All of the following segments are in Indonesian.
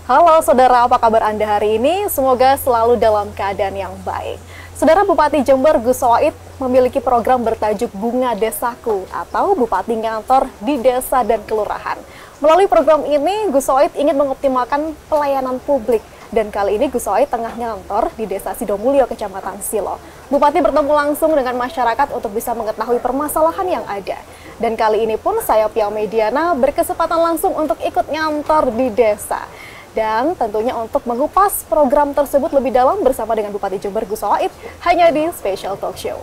Halo saudara, apa kabar Anda hari ini? Semoga selalu dalam keadaan yang baik. Saudara, Bupati Jember Gus Soid memiliki program bertajuk Bunga Desaku atau Bupati Ngantor di Desa dan Kelurahan. Melalui program ini, Gus Soid ingin mengoptimalkan pelayanan publik. Dan kali ini Gus Soid tengah ngantor di Desa Sidomulyo, Kecamatan Silo. Bupati bertemu langsung dengan masyarakat untuk bisa mengetahui permasalahan yang ada. Dan kali ini pun saya Pia Mediana berkesempatan langsung untuk ikut ngantor di desa. Dan tentunya untuk mengupas program tersebut lebih dalam bersama dengan Bupati Jember Gus Soid hanya di Special Talk Show.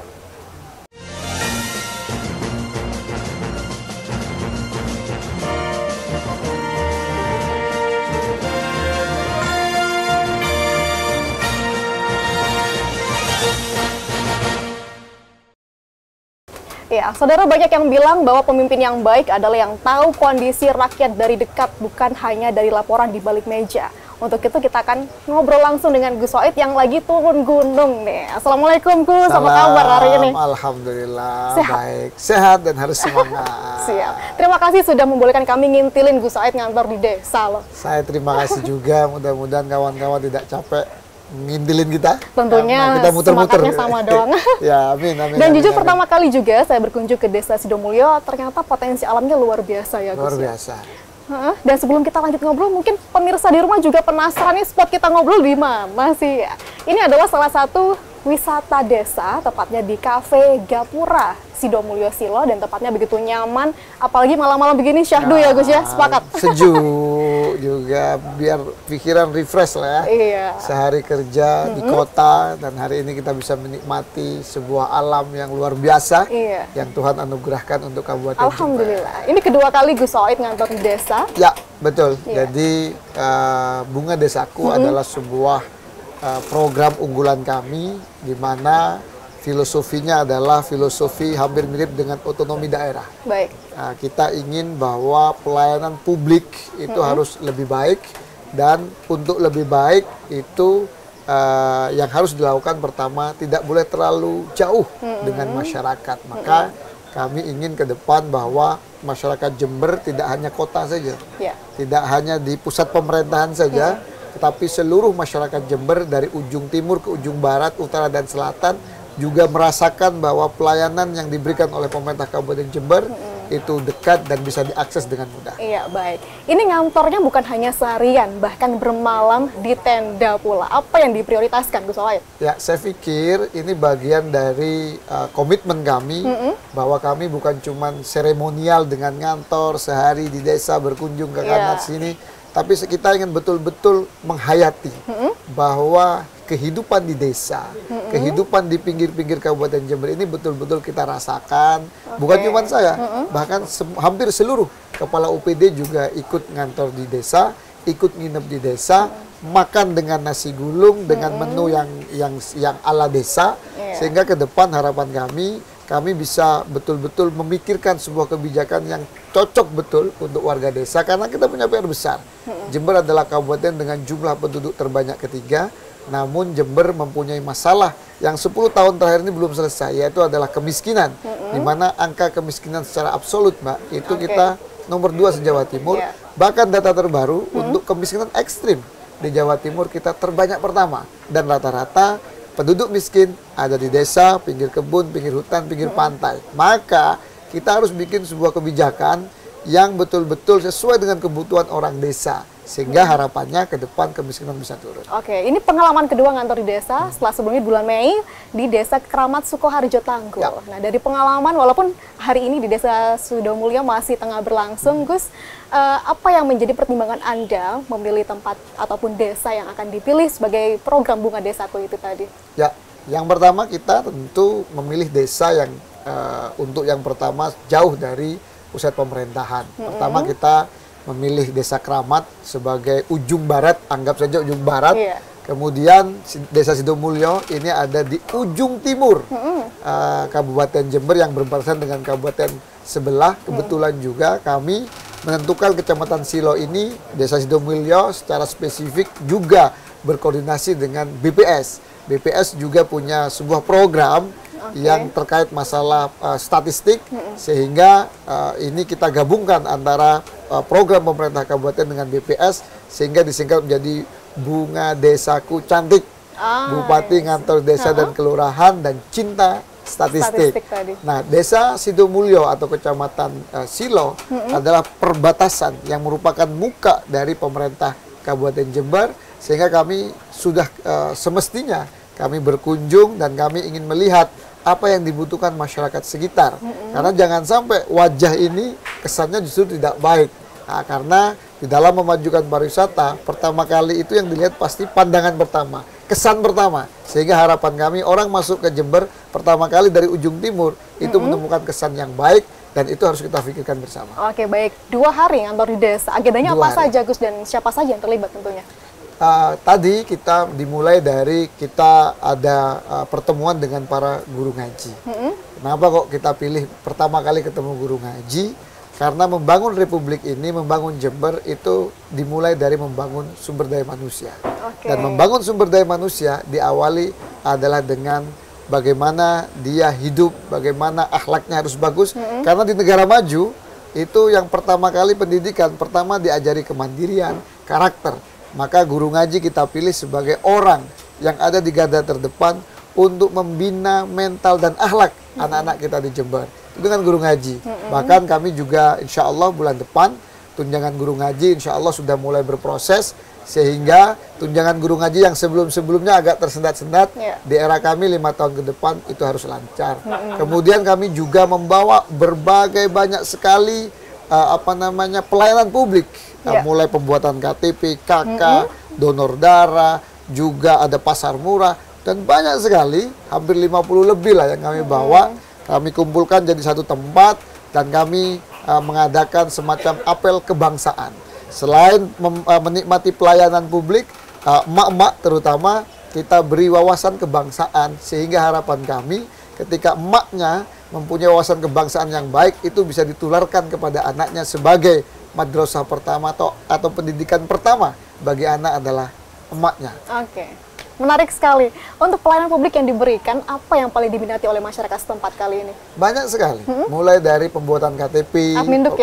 Ya, saudara, banyak yang bilang bahwa pemimpin yang baik adalah yang tahu kondisi rakyat dari dekat, bukan hanya dari laporan di balik meja. Untuk itu kita akan ngobrol langsung dengan Gus Soid yang lagi turun gunung nih. Assalamualaikum Gus, apa kabar hari ini? Alhamdulillah, sehat. Baik, sehat dan harus semangat. Siap. Terima kasih sudah membolehkan kami ngintilin Gus Soid ngantor di desa loh. Saya terima kasih juga, mudah-mudahan kawan-kawan tidak capek ngintilin kita. Tentunya kita muter-muter sama doang. Ya, amin, amin. Dan amin, jujur amin. pertama kali juga saya berkunjung ke Desa Sidomulyo, ternyata potensi alamnya luar biasa ya Gus. Luar biasa. Dan sebelum kita lanjut ngobrol, mungkin pemirsa di rumah juga penasaran nih spot kita ngobrol di mana sih? Ini adalah salah satu wisata desa, tepatnya di Cafe Gapura Sidomulyo Silo, dan tempatnya begitu nyaman, apalagi malam-malam begini syahdu ya Gus ya, sepakat. Sejuk juga, biar pikiran refresh lah ya. Iya. Sehari kerja di kota, dan hari ini kita bisa menikmati sebuah alam yang luar biasa. Iya. Yang Tuhan anugerahkan untuk Kabupaten Alhamdulillah. Ini kedua kali Gus Soid ngantor di desa. Ya, betul. Iya. Jadi Bunga Desaku adalah sebuah program unggulan kami, di mana filosofinya adalah filosofi hampir mirip dengan otonomi daerah. Baik. Kita ingin bahwa pelayanan publik itu harus lebih baik, dan untuk lebih baik itu yang harus dilakukan pertama, tidak boleh terlalu jauh dengan masyarakat. Maka kami ingin ke depan bahwa masyarakat Jember tidak hanya kota saja, tidak hanya di pusat pemerintahan saja, tetapi seluruh masyarakat Jember dari ujung timur ke ujung barat, utara dan selatan juga merasakan bahwa pelayanan yang diberikan oleh pemerintah Kabupaten Jember itu dekat dan bisa diakses dengan mudah. Iya, baik. Ini ngantornya bukan hanya seharian, bahkan bermalam di tenda pula. Apa yang diprioritaskan Gus Soid? Ya, saya pikir ini bagian dari komitmen kami, bahwa kami bukan cuma seremonial dengan ngantor sehari di desa, berkunjung ke kanan sini, tapi kita ingin betul-betul menghayati bahwa kehidupan di desa, kehidupan di pinggir-pinggir Kabupaten Jember ini betul-betul kita rasakan. Bukan cuma saya, bahkan hampir seluruh kepala UPD juga ikut ngantor di desa, ikut nginep di desa, makan dengan nasi gulung, dengan menu yang ala desa, sehingga ke depan harapan kami bisa betul-betul memikirkan sebuah kebijakan yang cocok betul untuk warga desa, karena kita punya PR besar. Jember adalah kabupaten dengan jumlah penduduk terbanyak ketiga, namun Jember mempunyai masalah yang 10 tahun terakhir ini belum selesai, yaitu adalah kemiskinan, di mana angka kemiskinan secara absolut, Mbak, itu kita nomor 2 se-Jawa Timur. Bahkan data terbaru untuk kemiskinan ekstrim di Jawa Timur kita terbanyak pertama, dan rata-rata penduduk miskin ada di desa, pinggir kebun, pinggir hutan, pinggir pantai. Maka kita harus bikin sebuah kebijakan yang betul-betul sesuai dengan kebutuhan orang desa, sehingga harapannya ke depan kemiskinan bisa turun. Oke, ini pengalaman kedua ngantor di desa, setelah sebelumnya bulan Mei di Desa Keramat Sukoharjo Tanggul. Nah, dari pengalaman, walaupun hari ini di Desa Sidomulyo masih tengah berlangsung, Gus, apa yang menjadi pertimbangan Anda memilih tempat ataupun desa yang akan dipilih sebagai program Bunga Desaku itu tadi? Ya, yang pertama kita tentu memilih desa yang untuk yang pertama jauh dari pusat pemerintahan. Pertama kita memilih Desa Keramat sebagai ujung barat, anggap saja ujung barat. Kemudian Desa Sidomulyo ini ada di ujung timur Kabupaten Jember yang berbatasan dengan kabupaten sebelah. Kebetulan juga kami menentukan Kecamatan Silo ini, Desa Sidomulyo secara spesifik juga berkoordinasi dengan BPS. BPS juga punya sebuah program yang terkait masalah statistik, sehingga ini kita gabungkan antara program pemerintah kabupaten dengan BPS sehingga disingkat menjadi Bunga Desaku Cantik. Bupati, ngantor desa dan kelurahan, dan cinta statistik. Tadi. Nah, Desa Sidomulyo atau Kecamatan Silo adalah perbatasan yang merupakan muka dari pemerintah Kabupaten Jember, sehingga kami sudah semestinya kami berkunjung dan kami ingin melihat apa yang dibutuhkan masyarakat sekitar. Karena jangan sampai wajah ini kesannya justru tidak baik. Nah, karena di dalam memajukan pariwisata, pertama kali itu yang dilihat pasti pandangan pertama, kesan pertama. Sehingga harapan kami orang masuk ke Jember pertama kali dari ujung timur itu menemukan kesan yang baik, dan itu harus kita pikirkan bersama. Oke, baik. 2 hari ngantor di desa. Agendanya apa saja, Gus, dan siapa saja yang terlibat tentunya? Tadi kita dimulai dari kita ada pertemuan dengan para guru ngaji. Kenapa kok kita pilih pertama kali ketemu guru ngaji? Karena membangun Republik ini, membangun Jember itu dimulai dari membangun sumber daya manusia. Dan membangun sumber daya manusia diawali adalah dengan bagaimana dia hidup, bagaimana akhlaknya harus bagus. Karena di negara maju, itu yang pertama kali pendidikan, pertama diajari kemandirian, karakter. Maka guru ngaji kita pilih sebagai orang yang ada di garda terdepan untuk membina mental dan akhlak anak-anak kita di Jember. Itu dengan guru ngaji. Bahkan kami juga insya Allah bulan depan tunjangan guru ngaji insya Allah sudah mulai berproses, sehingga tunjangan guru ngaji yang sebelum-sebelumnya agak tersendat-sendat di era kami 5 tahun ke depan itu harus lancar. Kemudian kami juga membawa berbagai banyak sekali pelayanan publik, mulai pembuatan KTP, KK, donor darah, juga ada pasar murah, dan banyak sekali, hampir 50 lebih lah yang kami bawa. Kami kumpulkan jadi satu tempat dan kami mengadakan semacam apel kebangsaan. Selain menikmati pelayanan publik, emak-emak terutama kita beri wawasan kebangsaan, sehingga harapan kami ketika emaknya mempunyai wawasan kebangsaan yang baik itu bisa ditularkan kepada anaknya sebagai madrasah pertama atau pendidikan pertama bagi anak adalah emaknya. Menarik sekali. Untuk pelayanan publik yang diberikan, apa yang paling diminati oleh masyarakat setempat kali ini? Banyak sekali. Mulai dari pembuatan KTP,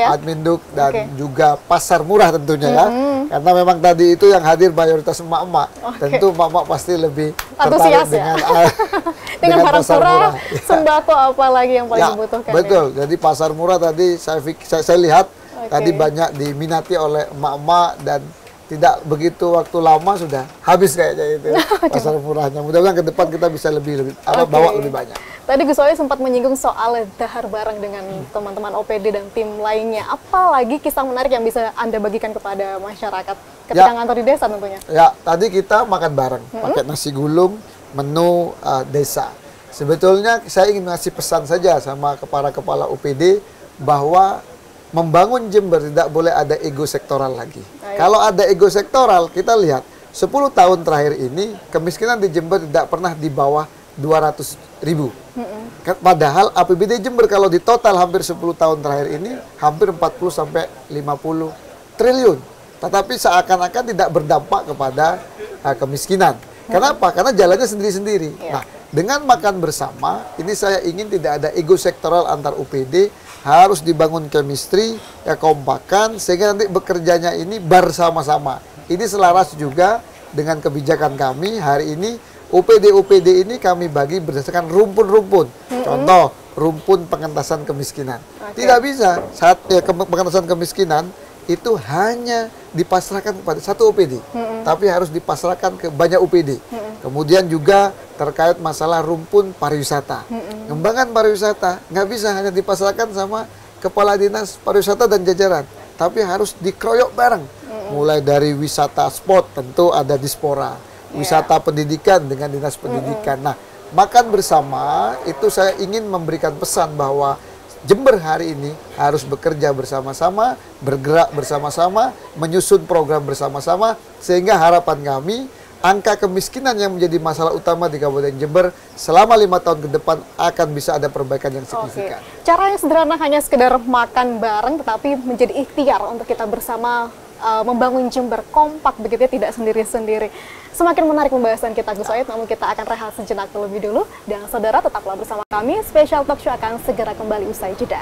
Adminduk, dan juga pasar murah tentunya ya. Karena memang tadi itu yang hadir mayoritas emak-emak. Tentu emak-emak pasti lebih tertarik dengan pasar murah. Sembako apalagi yang paling dibutuhkan? Betul. Jadi pasar murah tadi saya lihat tadi banyak diminati oleh emak-emak, dan tidak begitu waktu lama sudah habis kayaknya itu pasar murahnya. Mudah-mudahan ke depan kita bisa bawa lebih banyak. Tadi Gus Wahid sempat menyinggung soal dahar bareng dengan teman-teman OPD dan tim lainnya. Apalagi kisah menarik yang bisa Anda bagikan kepada masyarakat ketika ngantor di desa tentunya? Ya, tadi kita makan bareng, pakai nasi gulung, menu desa. Sebetulnya saya ingin ngasih pesan saja sama para kepala OPD bahwa membangun Jember tidak boleh ada ego sektoral lagi. Kalau ada ego sektoral, kita lihat 10 tahun terakhir ini kemiskinan di Jember tidak pernah di bawah 200.000. Padahal APBD Jember kalau di total hampir 10 tahun terakhir ini hampir 40 sampai 50 triliun. Tetapi seakan-akan tidak berdampak kepada kemiskinan. Kenapa? Karena jalannya sendiri-sendiri. Nah, dengan makan bersama, ini saya ingin tidak ada ego sektoral antar UPD, harus dibangun chemistry, kekompakan, sehingga nanti bekerjanya ini bersama-sama. Ini selaras juga dengan kebijakan kami hari ini. UPD-UPD ini kami bagi berdasarkan rumpun-rumpun. Contoh, rumpun pengentasan kemiskinan. Tidak bisa saat pengentasan kemiskinan itu hanya dipasrahkan kepada satu UPD, tapi harus dipasrahkan ke banyak UPD. Kemudian juga terkait masalah rumpun pariwisata. Pengembangan pariwisata nggak bisa hanya dipasrahkan sama kepala dinas pariwisata dan jajaran, tapi harus dikeroyok bareng. Mulai dari wisata sport tentu ada Dispora, wisata pendidikan dengan dinas pendidikan. Nah, makan bersama itu saya ingin memberikan pesan bahwa Jember hari ini harus bekerja bersama-sama, bergerak bersama-sama, menyusun program bersama-sama, sehingga harapan kami angka kemiskinan yang menjadi masalah utama di Kabupaten Jember selama 5 tahun ke depan akan bisa ada perbaikan yang signifikan. Cara yang sederhana hanya sekedar makan bareng, tetapi menjadi ikhtiar untuk kita bersama membangun Jember kompak begitu ya, tidak sendiri-sendiri. Semakin menarik pembahasan kita Gus Wahid, namun kita akan rehat sejenak terlebih dulu. Dan saudara tetaplah bersama kami, Special Talk Show akan segera kembali usai jeda.